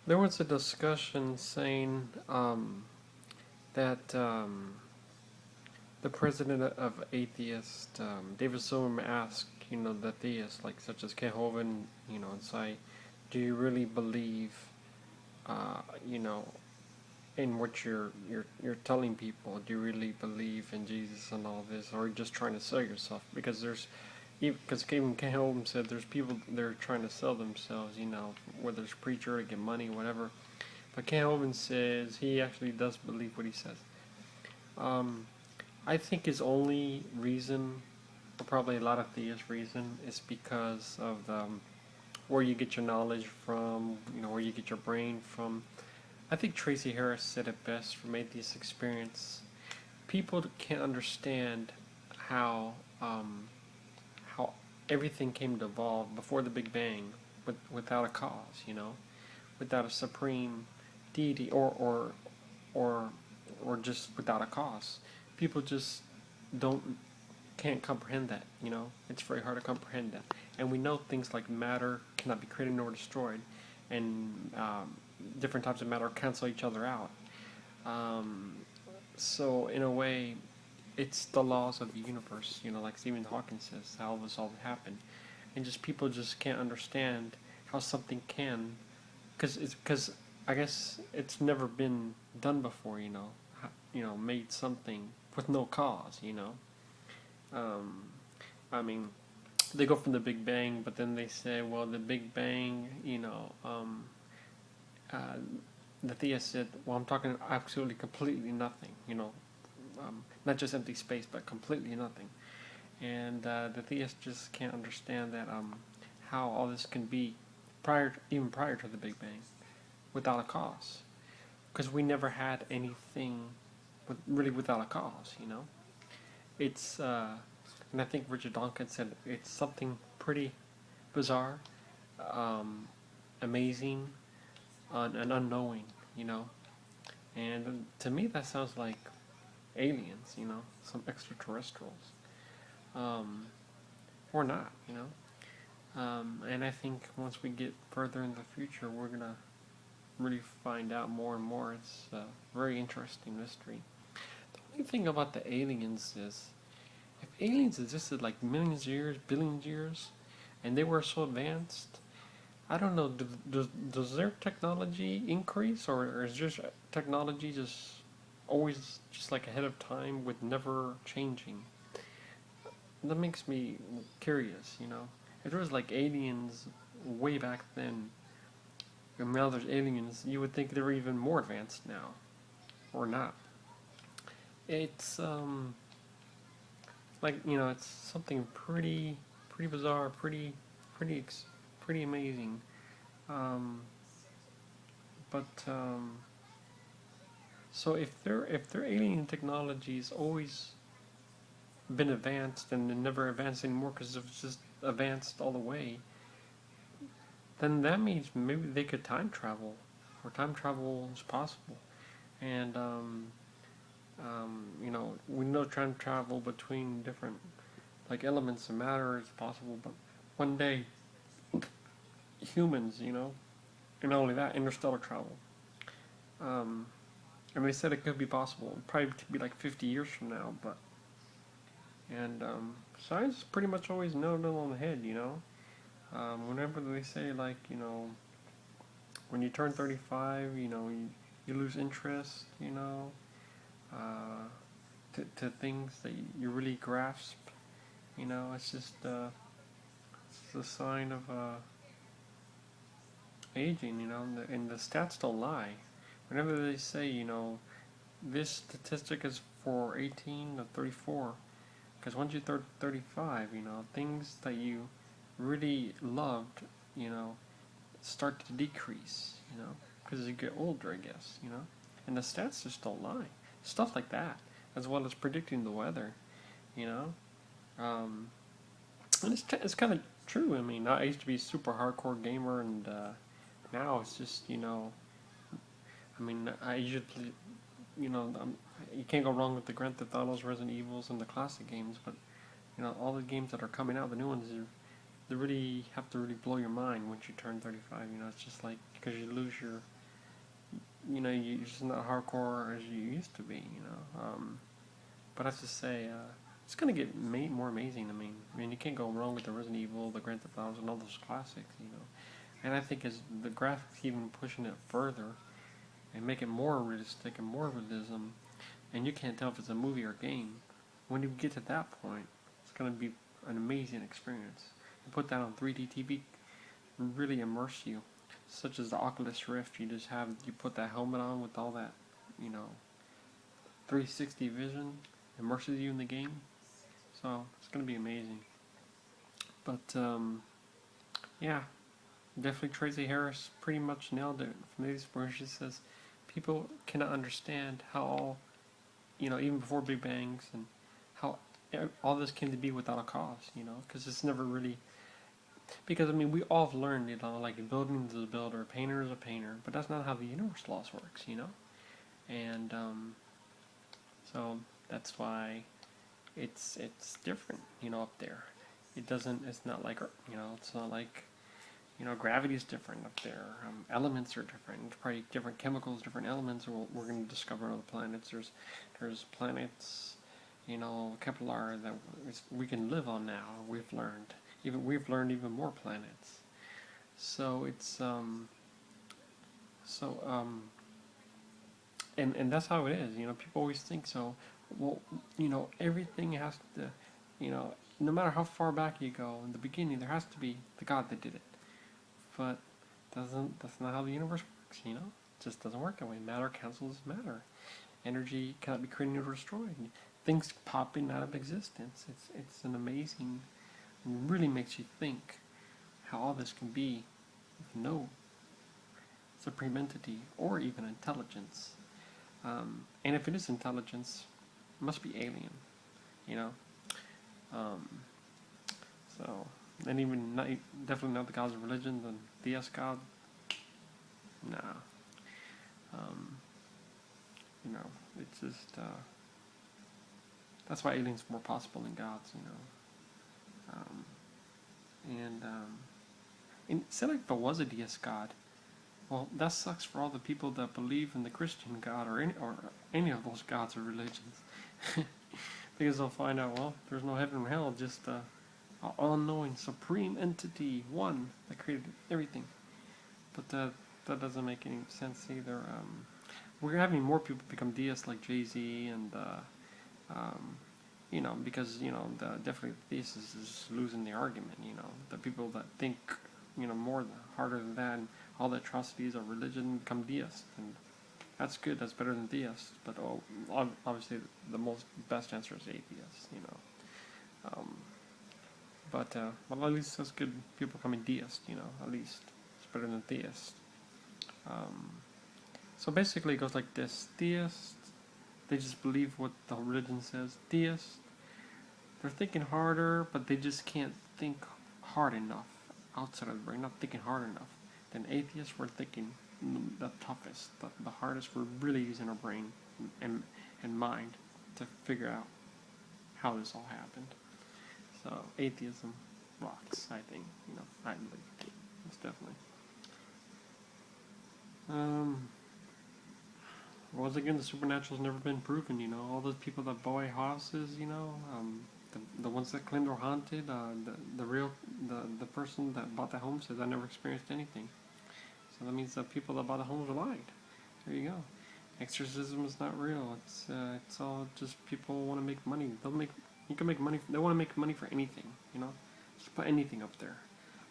There was a discussion saying that the president of atheists, David Silverman, asked, the theists, like such as Kehoven, and say, do you really believe, uh, you know, in what you're telling people? Do you really believe in Jesus and all this, or are you just trying to sell yourself? Because even Kehoven said there's people they're trying to sell themselves, whether it's preacher to get money, whatever. But Kehoven says he actually does believe what he says. Um, I think his only reason, or probably a lot of theists' reason, is because of where you get your knowledge from, where you get your brain from. I think Tracy Harris said it best from Atheist Experience. People can't understand how how everything came to evolve before the Big Bang, without a cause, without a supreme deity, or or just without a cause. People just don't can't comprehend that. It's very hard to comprehend that. And we know things like matter cannot be created nor destroyed, and different types of matter cancel each other out. Um, so in a way, it's the laws of the universe. Like Stephen Hawking says, how this all happened, and just people just can't understand how something can, because I guess it's never been done before. Made something with no cause. Um, I mean, they go from the Big Bang, but then they say, well, the Big Bang, uh, the theist said, well, I'm talking absolutely completely nothing, not just empty space, but completely nothing. And the theist just can't understand that how all this can be even prior to the Big Bang, without a cause, because we never had anything really without a cause. It's and I think Richard Dawkins said it's something pretty bizarre, um, amazing, and unknowing, you know. And to me, that sounds like aliens, some extraterrestrials, um, or not, And I think once we get further in the future, we're gonna really find out more and more. It's a very interesting mystery. The only thing about the aliens is, if aliens existed like millions of years, billions of years, and they were so advanced, I don't know. Does their technology increase, or is just technology just always just like ahead of time with never changing? That makes me curious. If there was like aliens way back then, and now there's aliens, you would think they were even more advanced now, or not. It's like it's something pretty bizarre, pretty pretty amazing. Um, but so if their alien technology's always been advanced and never advanced anymore because it was just advanced all the way, then that means maybe they could time travel, or time travel is possible. And we know time travel between different like elements of matter is possible, but one day humans, and not only that, interstellar travel. Um, and they said it could be possible. It'd probably be like 50 years from now, but and science pretty much always nailed it on the head. Whenever they say like when you turn 35, you lose interest, uh, to things that you really grasp. It's just it's a sign of aging. And the stats don't lie. Whenever they say this statistic is for 18 to 34, because once you turn 35, things that you really loved, you know, start to decrease, because you get older, I guess, And the stats just don't lie. Stuff like that, as well as predicting the weather, you know. Um, and it's kind of true. I mean, I used to be a super hardcore gamer, and now it's just, I mean, I usually, you can't go wrong with the Grand Theft Autos, Resident Evils, and the classic games, but, all the games that are coming out, the new ones, they really have to really blow your mind once you turn 35. It's just like because you lose your you're just not hardcore as you used to be. But I have to say, it's gonna get more amazing. I mean, you can't go wrong with the Resident Evil, the Grand Theft Autos, and all those classics. And I think as the graphics even pushing it further and make it more realistic and more realism, and you can't tell if it's a movie or game. When you get to that point, it's gonna be an amazing experience. You put that on 3D TV, really immerse you, such as the Oculus Rift. You put that helmet on with all that, you know, 360 vision, immerses you in the game. So it's gonna be amazing. But yeah, definitely Tracy Harris pretty much nailed it from these where she says people cannot understand how even before Big Bangs and how all this came to be without a cause, because it's never really. Because, I mean, we all have learned, like a building is a builder, a painter is a painter, but that's not how the universe laws works. And so that's why it's different, up there. It's not like, it's not like, gravity is different up there. Elements are different. There's probably different chemicals, different elements we're going to discover on other planets. There's planets, Kepler that we can live on now. We've learned even more planets. So it's and that's how it is. People always think so. Well, everything has to, no matter how far back you go in the beginning, there has to be the God that did it. But that's not how the universe works. It just doesn't work that way. Matter cancels matter. Energy cannot be created or destroyed. Things popping out of existence. It's an amazing. It really makes you think how all this can be with no supreme entity or even intelligence. And if it is intelligence, it must be alien. You know. Um, so, and even not, definitely not the gods of religion, the theist god. Nah. Um, it's just that's why aliens are more possible than gods. And say like if there was a deist god, well, that sucks for all the people that believe in the Christian God or any of those gods or religions, because they'll find out, well, there's no heaven or hell, just an all-knowing supreme entity, one that created everything. But that doesn't make any sense either. We're having more people become deists like Jay-Z and because definitely the theist is losing the argument. The people that think more harder than that, and all the atrocities of religion become deists, and that's good. That's better than theists. But obviously, the best answer is atheist. But at least that's good. People becoming deists. At least it's better than theists. So basically, it goes like this: theists, they just believe what the religion says. Theists, they're thinking harder, but they just can't think hard enough outside of the brain. Not thinking hard enough. Then atheists, we're thinking the toughest, the hardest. We're really using our brain and mind to figure out how this all happened. So atheism rocks. I think. I believe it's definitely. Once again, the supernatural's never been proven. All those people that buy houses. The ones that claim they're haunted. The person that bought the home says I never experienced anything. So that means that people that bought the homes lied. There you go. Exorcism is not real. It's all just people want to make money. You can make money. They want to make money for anything. Just put anything up there,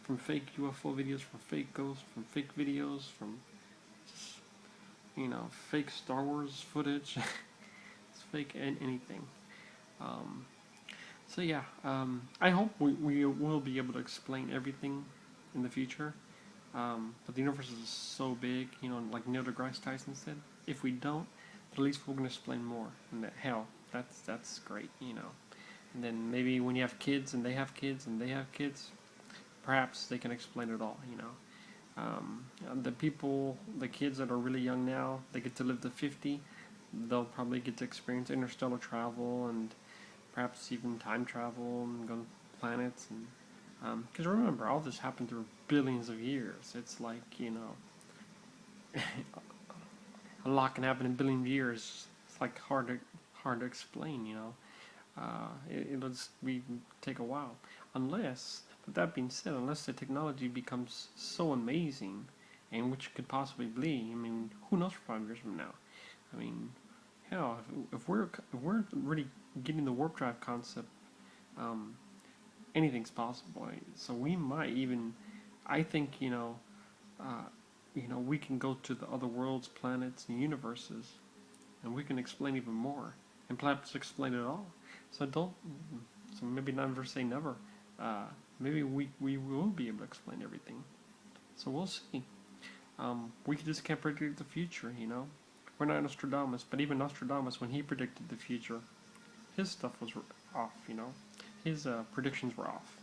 from fake UFO videos, from fake ghosts, from fake videos, from just fake Star Wars footage. It's fake anything. So yeah, I hope we will be able to explain everything in the future. But the universe is so big, like Neil deGrasse Tyson said. If we don't, at least we're going to explain more. And hell, that's great. And then maybe when you have kids and they have kids and they have kids, perhaps they can explain it all. The kids that are really young now, they get to live to 50. They'll probably get to experience interstellar travel and perhaps even time travel and go to planets. And because remember, all this happened through billions of years. It's like a lot can happen in a billion years. It's like hard to explain, you know. It'll just take a while, unless. But that being said, unless the technology becomes so amazing, and which could possibly be, I mean, who knows for 5 years from now? I mean, hell, if we're really getting the warp drive concept, um, anything's possible. So we might even, I think, uh, we can go to the other worlds, planets, and universes, and we can explain even more, and perhaps explain it all. So don't. So maybe never say never. Maybe we will be able to explain everything. So we'll see. We just can't predict the future, you know. We're not Nostradamus, but even Nostradamus, when he predicted the future, his stuff was off, you know. His predictions were off.